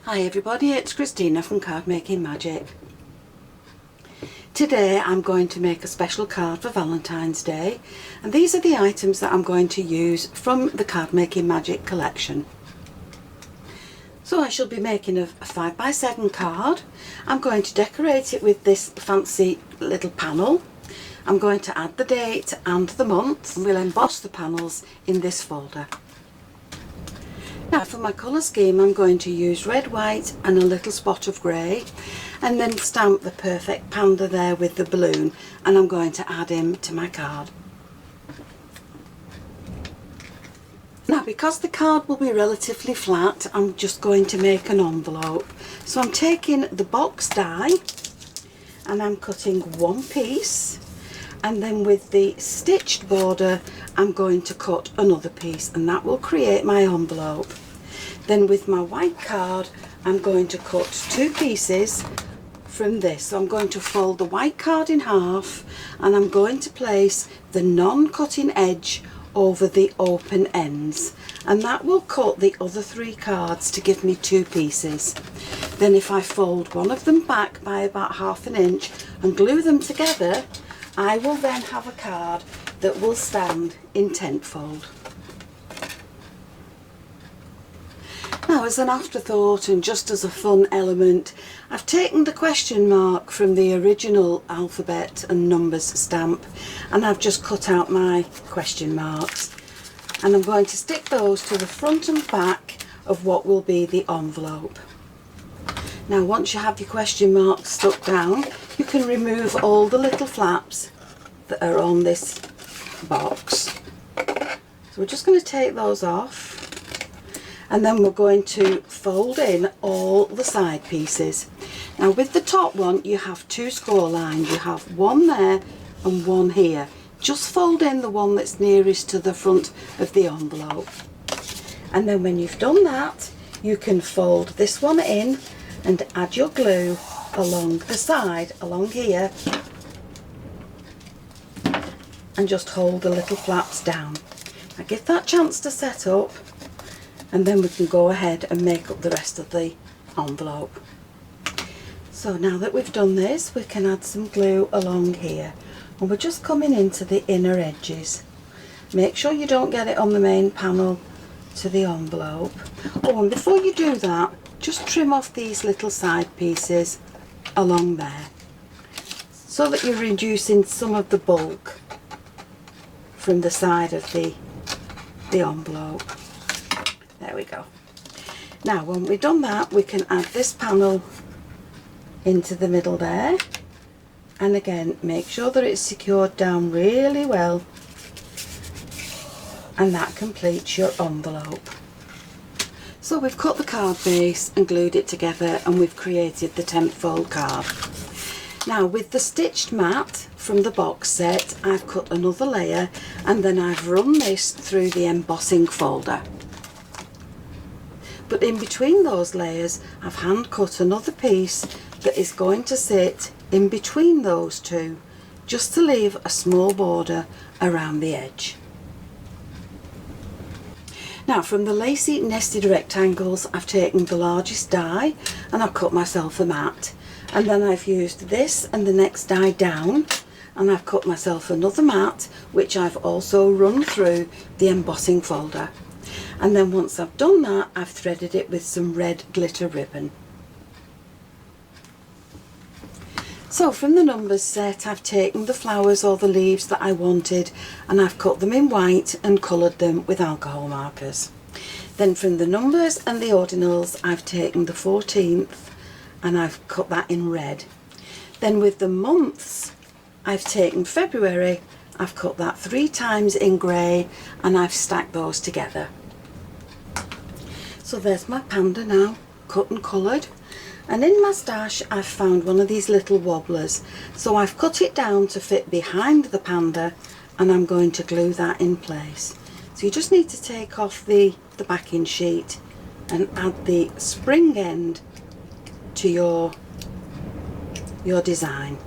Hi everybody, it's Christina from Card Making Magic. Today I'm going to make a special card for Valentine's Day, and these are the items that I'm going to use from the Card Making Magic collection. So I shall be making a 5x7 card. I'm going to decorate it with this fancy little panel. I'm going to add the date and the month, and we'll emboss the panels in this folder. Now for my colour scheme, I'm going to use red, white and a little spot of grey, and then stamp the perfect panda there with the balloon, and I'm going to add him to my card. Now because the card will be relatively flat, I'm just going to make an envelope. So I'm taking the box die and I'm cutting one piece, and then with the stitched border I'm going to cut another piece, and that will create my envelope. Then with my white card I'm going to cut two pieces from this. So I'm going to fold the white card in half, and I'm going to place the non-cutting edge over the open ends, and that will cut the other three cards to give me two pieces. Then if I fold one of them back by about ½ inch and glue them together, I will then have a card that will stand in tenfold. Now as an afterthought and just as a fun element, I've taken the question mark from the original alphabet and numbers stamp, and I've just cut out my question marks, and I'm going to stick those to the front and back of what will be the envelope. Now once you have your question marks stuck down, you can remove all the little flaps that are on this box. So we're just going to take those off, and then we're going to fold in all the side pieces. Now with the top one you have two score lines, you have one there and one here. Just fold in the one that's nearest to the front of the envelope, and then when you've done that you can fold this one in and add your glue along the side, along here, and just hold the little flaps down. Now give that chance to set up, and then we can go ahead and make up the rest of the envelope. So now that we've done this, we can add some glue along here, and we're just coming into the inner edges. Make sure you don't get it on the main panel to the envelope. Oh, and before you do that, just trim off these little side pieces along there, so that you're reducing some of the bulk from the side of the envelope. There we go. Now when we've done that, we can add this panel into the middle there, and again make sure that it's secured down really well, and that completes your envelope. So we've cut the card base and glued it together, and we've created the tenfold card. Now with the stitched mat from the box set, I've cut another layer, and then I've run this through the embossing folder. But in between those layers I've hand cut another piece that is going to sit in between those two, just to leave a small border around the edge. Now from the Lacey nested rectangles I've taken the largest die and I've cut myself a mat, and then I've used this and the next die down, and I've cut myself another mat which I've also run through the embossing folder. And then once I've done that, I've threaded it with some red glitter ribbon. So from the numbers set, I've taken the flowers or the leaves that I wanted, and I've cut them in white and coloured them with alcohol markers. Then from the numbers and the ordinals, I've taken the 14th and I've cut that in red. Then with the months, I've taken February, I've cut that 3 times in grey, and I've stacked those together. So there's my panda now, cut and coloured, and in my stash I've found one of these little wobblers, so I've cut it down to fit behind the panda, and I'm going to glue that in place. So you just need to take off the backing sheet and add the spring end to your design.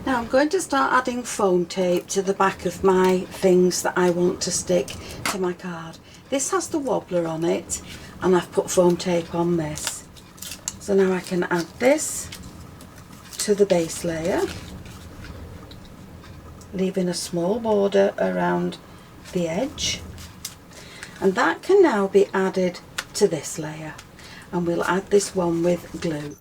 Now I'm going to start adding foam tape to the back of my things that I want to stick to my card. This has the wobbler on it, and I've put foam tape on this. So now I can add this to the base layer, leaving a small border around the edge, and that can now be added to this layer, and we'll add this one with glue.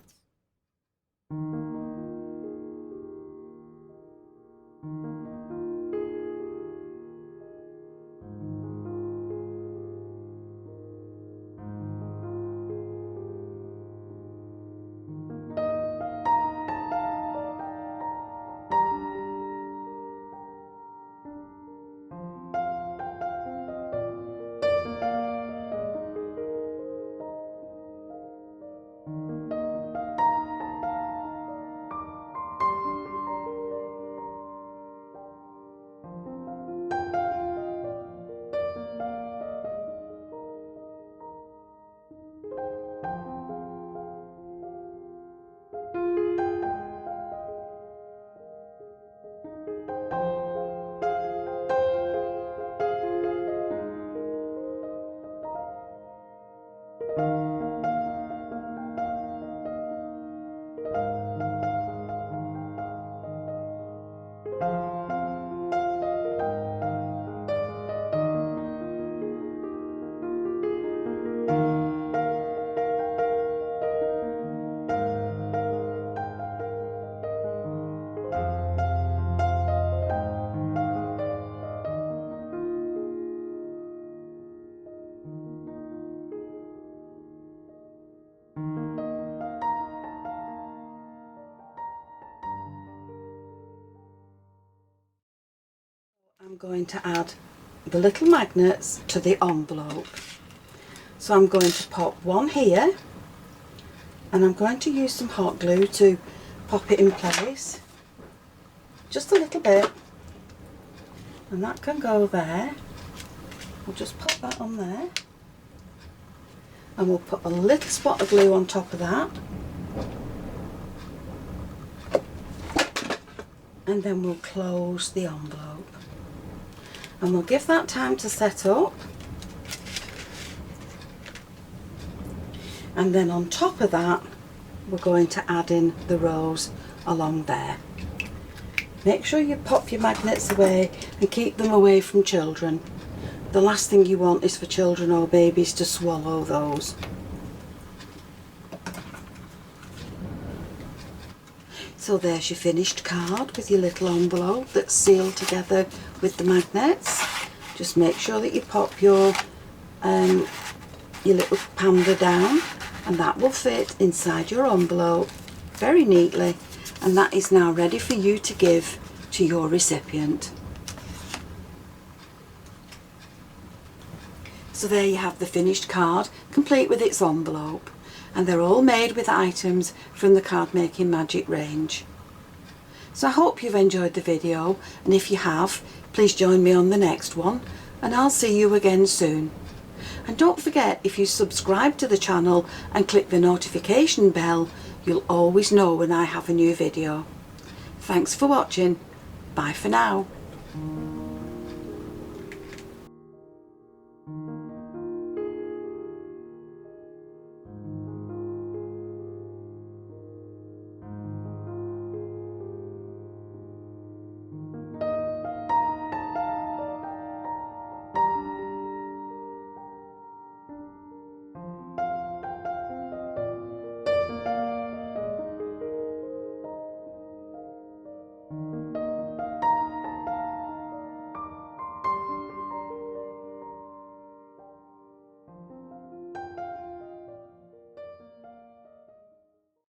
I'm going to add the little magnets to the envelope. So I'm going to pop one here, and I'm going to use some hot glue to pop it in place, just a little bit, and that can go there. We'll just pop that on there, and we'll put a little spot of glue on top of that, and then we'll close the envelope. And we'll give that time to set up, and then on top of that we're going to add in the rows along there. Make sure you pop your magnets away and keep them away from children. The last thing you want is for children or babies to swallow those. So there's your finished card with your little envelope that's sealed together with the magnets. Just make sure that you pop your little panda down, and that will fit inside your envelope very neatly, and that is now ready for you to give to your recipient. So there you have the finished card, complete with its envelope, and they're all made with items from the Card Making Magic range. So I hope you've enjoyed the video, and if you have, please join me on the next one, and I'll see you again soon. And don't forget, if you subscribe to the channel and click the notification bell, you'll always know when I have a new video. Thanks for watching. Bye for now.